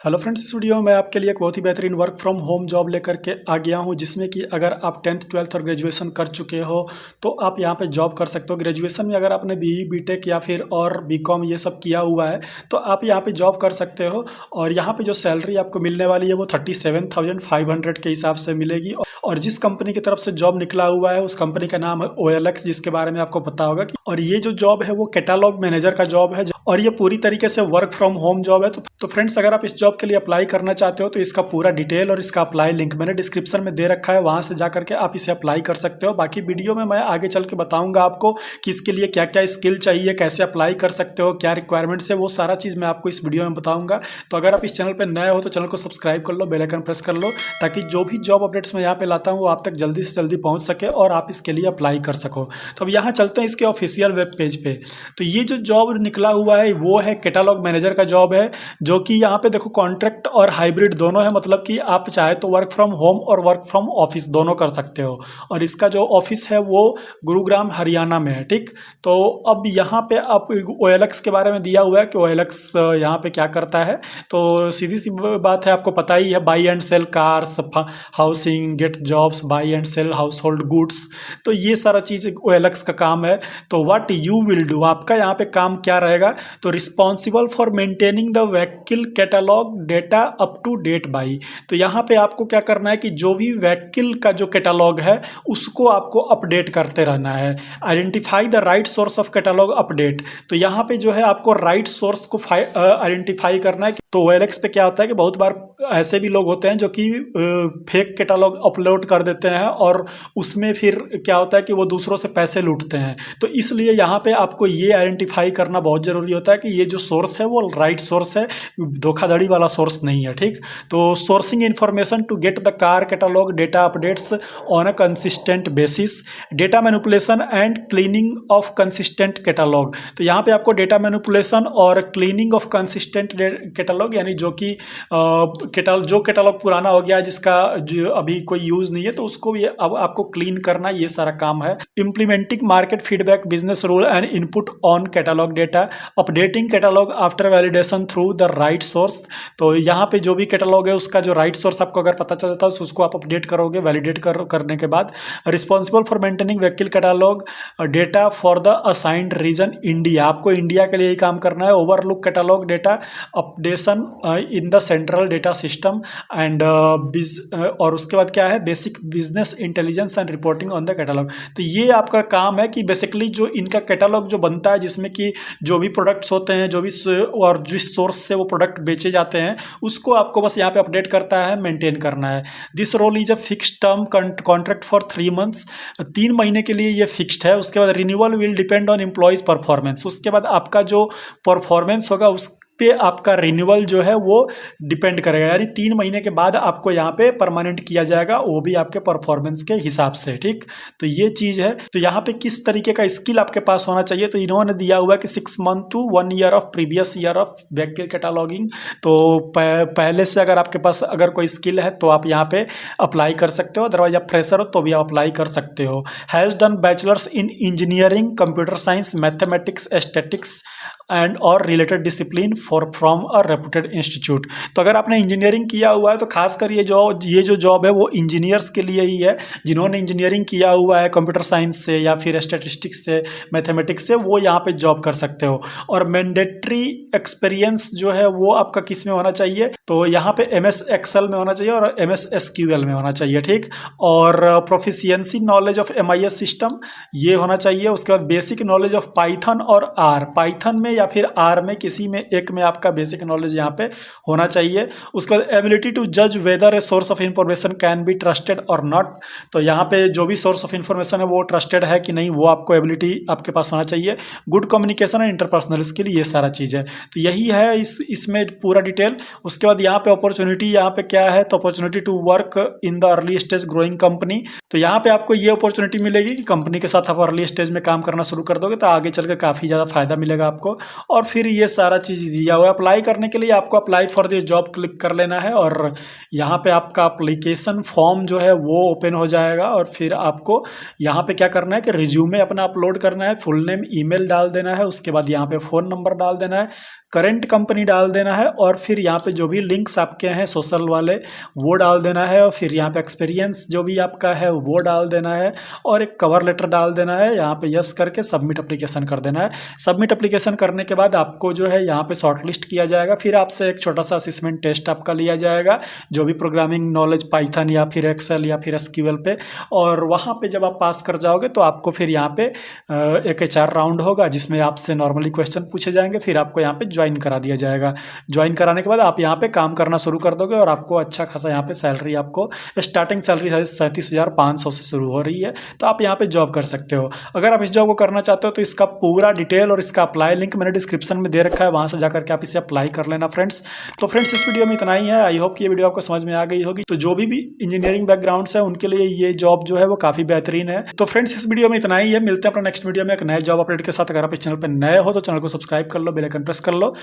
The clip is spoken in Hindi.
हेलो फ्रेंड्स, इस वीडियो में मैं आपके लिए एक बहुत ही बेहतरीन वर्क फ्रॉम होम जॉब लेकर के आ गया हूं, जिसमें कि अगर आप 10th 12th और ग्रेजुएशन कर चुके हो तो आप यहां पे जॉब कर सकते हो। ग्रेजुएशन में अगर आपने बीई बीटेक या फिर और बीकॉम ये सब किया हुआ है तो आप यहां पे जॉब कर सकते हो। और यहां पे जो सैलरी आपको मिलने वाली है वो 37,500 के हिसाब से मिलेगी। और जिस कंपनी की तरफ से जॉब निकला हुआ है उस कंपनी का नाम है OLX, जिसके बारे में आपको पता होगा कि और ये जो जॉब है वो कैटालॉग मैनेजर का जॉब है और ये पूरी तरीके से वर्क फ्रॉम होम जॉब है। तो फ्रेंड्स, अगर आप इस जॉब के लिए अप्लाई करना चाहते हो तो इसका पूरा डिटेल और इसका अप्लाई लिंक मैंने डिस्क्रिप्शन में दे रखा है, वहां से जा करके आप इसे अप्लाई कर सकते हो। बाकी वीडियो में मैं आगे चल के बताऊंगा आपको कि इसके लिए क्या क्या स्किल चाहिए, कैसे अप्लाई कर सकते हो, क्या रिक्वायरमेंट्स है, वो सारा चीज़ मैं आपको इस वीडियो में बताऊंगा। तो अगर आप इस चैनल पर नए हो तो चैनल को सब्सक्राइब कर लो, बेल आइकन प्रेस कर लो, ताकि जो भी जॉब अपडेट्स मैं यहाँ पे लाता हूँ वो आप तक जल्दी से जल्दी पहुँच सके और आप इसके लिए अप्लाई कर सको। तो अब यहाँ चलते हैं इसके ऑफिशियल वेब पेज पे। तो ये जो जॉब निकला हुआ है वो है कैटालॉग मैनेजर का जॉब है, जो कि यहाँ पे देखो कॉन्ट्रैक्ट और हाइब्रिड दोनों है। मतलब कि आप चाहे तो वर्क फ्रॉम होम और वर्क फ्रॉम ऑफिस दोनों कर सकते हो। और इसका जो ऑफिस है वो गुरुग्राम हरियाणा में है। ठीक, तो अब यहाँ पे आप OLX के बारे में दिया हुआ है कि OLX यहाँ पे क्या करता है। तो सीधी सी बात है, आपको पता ही है, buy and sell cars, housing, get jobs, buy and sell house hold goods. तो ये सारा चीज़ OLX का काम है। तो व्हाट यू विल डू, आपका यहाँ पे काम क्या रहेगा, तो responsible for maintaining the vehicle catalogue data up to date by. तो यहाँ पे आपको क्या करना है कि जो भी व्हीकल का जो कैटालॉग है उसको आपको अपडेट करते रहना है। Identify the right source of catalogue update. तो यहाँ पे जो है आपको राइट सोर्स को आइडेंटिफाई करना है। तो OLX पे क्या होता है कि बहुत बार ऐसे भी लोग होते हैं जो कि फेक कैटालॉग अपलोड कर देते हैं और उसमें फिर क्या होता है कि वो दूसरों से पैसे लूटते हैं। तो इसलिए यहाँ पे आपको ये आइडेंटिफाई करना बहुत ज़रूरी होता है कि ये जो सोर्स है वो राइट सोर्स है, धोखाधड़ी वाला सोर्स नहीं है। ठीक, तो sourcing information to get the car catalogue data updates on a consistent basis, data manipulation and cleaning of consistent catalogue. तो यहाँ पे आपको डेटा मैनिपुलेशन और क्लीनिंग ऑफ कंसिस्टेंट कैटालॉग, यानी जो कि जो कैटालॉग पुराना हो गया है, जिसका जो अभी कोई यूज़ नहीं है, तो उसको भी अब आपको क्लीन करना, ये सारा काम है। Implementing market feedback business rule and input on catalogue data, updating catalogue after validation through the right source. तो यहाँ पे जो भी कैटालॉग है उसका जो राइट सोर्स आपको अगर पता चल जाता है तो उसको आप अपडेट करोगे वैलिडेट करने के बाद। Responsible for maintaining vehicle catalogue data for the assigned region India, आपको इंडिया के लिए ही काम करना है। Overlook catalogue data updation in the central data system and और उसके बाद क्या है, basic business intelligence and reporting on the catalogue. तो ये आपका काम है कि बेसिकली जो इनका कैटालॉग जो बनता है, जिसमें कि जो भी प्रोडक्ट्स होते हैं, जो भी और जिस सोर्स से वो प्रोडक्ट बेचे जाते हैं, उसको आपको बस यहाँ पे अपडेट करता है, मेंटेन करना है। This role is a fixed term contract for 3 months, 3 महीने के लिए ये फिक्स्ड है। उसके बाद renewal will depend on employees performance, उसके बाद आपका जो परफॉर्मेंस होगा उस पे आपका रिन्यूअल जो है वो डिपेंड करेगा। यानी 3 महीने के बाद आपको यहाँ पे परमानेंट किया जाएगा, वो भी आपके परफॉर्मेंस के हिसाब से। ठीक, तो ये चीज़ है। तो यहाँ पे किस तरीके का स्किल आपके पास होना चाहिए, तो इन्होंने दिया हुआ है कि 6 month to 1 year of previous year of vehicle cataloguing. तो पहले से अगर आपके पास अगर कोई स्किल है तो आप यहाँ पे अप्लाई कर सकते हो, अदरवाइज आप फ्रेशर हो तो भी आप अप्लाई कर सकते हो। Has done bachelors in engineering, computer science, mathematics, aesthetics and और related discipline from a reputed institute. तो अगर आपने इंजीनियरिंग किया हुआ है तो खासकर ये जो जॉब है वो इंजीनियर्स के लिए ही है। जिन्होंने इंजीनियरिंग किया हुआ है कंप्यूटर साइंस से या फिर स्टैटिस्टिक्स से, मैथमेटिक्स से, वो यहाँ पे जॉब कर सकते हो। और मैंडेटरी एक्सपीरियंस जो है वो आपका किस में होना चाहिए, तो यहाँ पे MS एक्सेल में होना चाहिए और MS SQL में होना चाहिए। ठीक, और proficiency knowledge of MIS system ये होना चाहिए। उसके बाद बेसिक नॉलेज ऑफ पाइथन और R, पाइथन में या फिर R में किसी में एक में आपका बेसिक नॉलेज यहाँ पे होना चाहिए। उसके बाद एबिलिटी टू जज whether a source of information can be trusted और नॉट। तो यहाँ पे जो भी सोर्स ऑफ इंफॉर्मेशन है वो ट्रस्टेड है कि नहीं, वो आपको एबिलिटी आपके पास होना चाहिए। Good communication and interpersonal skill, ये सारा चीज़ है। तो यही है इसमें पूरा डिटेल। उसके बाद यहाँ पे अपॉर्चुनिटी यहाँ पे क्या है, तो opportunity to work in the early stage growing company. तो यहाँ पे आपको ये अपॉर्चुनिटी मिलेगी कि कंपनी के साथ आप अर्ली स्टेज में काम करना शुरू कर दोगे तो आगे चल के काफ़ी ज़्यादा फायदा मिलेगा आपको। और फिर ये सारा चीज़ दिया हुआ है। अप्लाई करने के लिए आपको apply for this job click कर लेना है और यहाँ पे आपका अप्लीकेशन फॉर्म जो है वो ओपन हो जाएगा। और फिर आपको यहाँ पे क्या करना है कि रिज्यूमे अपना अपलोड करना है, फुल नेम, ईमेल डाल देना है, उसके बाद यहाँ पे फ़ोन नंबर डाल देना है, करंट कंपनी डाल देना है और फिर यहाँ पे जो भी लिंक्स आपके हैं सोशल वाले वो डाल देना है, और फिर यहाँ पे एक्सपीरियंस जो भी आपका है वो डाल देना है, और एक कवर लेटर डाल देना है। यहाँ पे यस करके सबमिट एप्लीकेशन कर देना है। सबमिट एप्लीकेशन करने के बाद आपको जो है यहाँ पे शॉर्टलिस्ट किया जाएगा। फिर आपसे एक छोटा सा असेसमेंट टेस्ट आपका लिया जाएगा, जो भी प्रोग्रामिंग नॉलेज पाइथन या फिर एक्सेल या फिर एसक्यूएल पे, और वहाँ पे जब आप पास कर जाओगे तो आपको फिर यहाँ पे एक एचआर राउंड होगा जिसमें आपसे नॉर्मली क्वेश्चन पूछे जाएंगे। फिर आपको यहाँ पे ज्वाइन करा दिया जाएगा। ज्वाइन कराने के बाद आप यहाँ पे काम करना शुरू कर दोगे और आपको अच्छा खासा यहाँ पे सैलरी, आपको स्टार्टिंग सैलरी 37,500 से शुरू हो रही है। तो आप यहाँ पे जॉब कर सकते हो। अगर आप इस जॉब को करना चाहते हो तो इसका पूरा डिटेल और इसका अप्लाई लिंक मैंने डिस्क्रिप्शन में दे रखा है, वहाँ से जाकर के आप इसे अप्लाई कर लेना फ्रेंड्स। तो फ्रेंड्स इस वीडियो में इतना ही है। आई होप कि ये वीडियो आपको समझ में आ गई होगी। तो जो भी इंजीनियरिंग बैकग्राउंड्स है उनके लिए ये जॉब जो है वो काफ़ी बेहतरीन है। तो फ्रेंड्स इस वीडियो में इतना ही है। मिलते हैं अपना नेक्स्ट वीडियो में एक नए जॉब अपडेट के साथ। अगर आप इस चैनल पर नए हो तो चैनल को सब्सक्राइब कर लो, बेल आइकन प्रेस कर लो,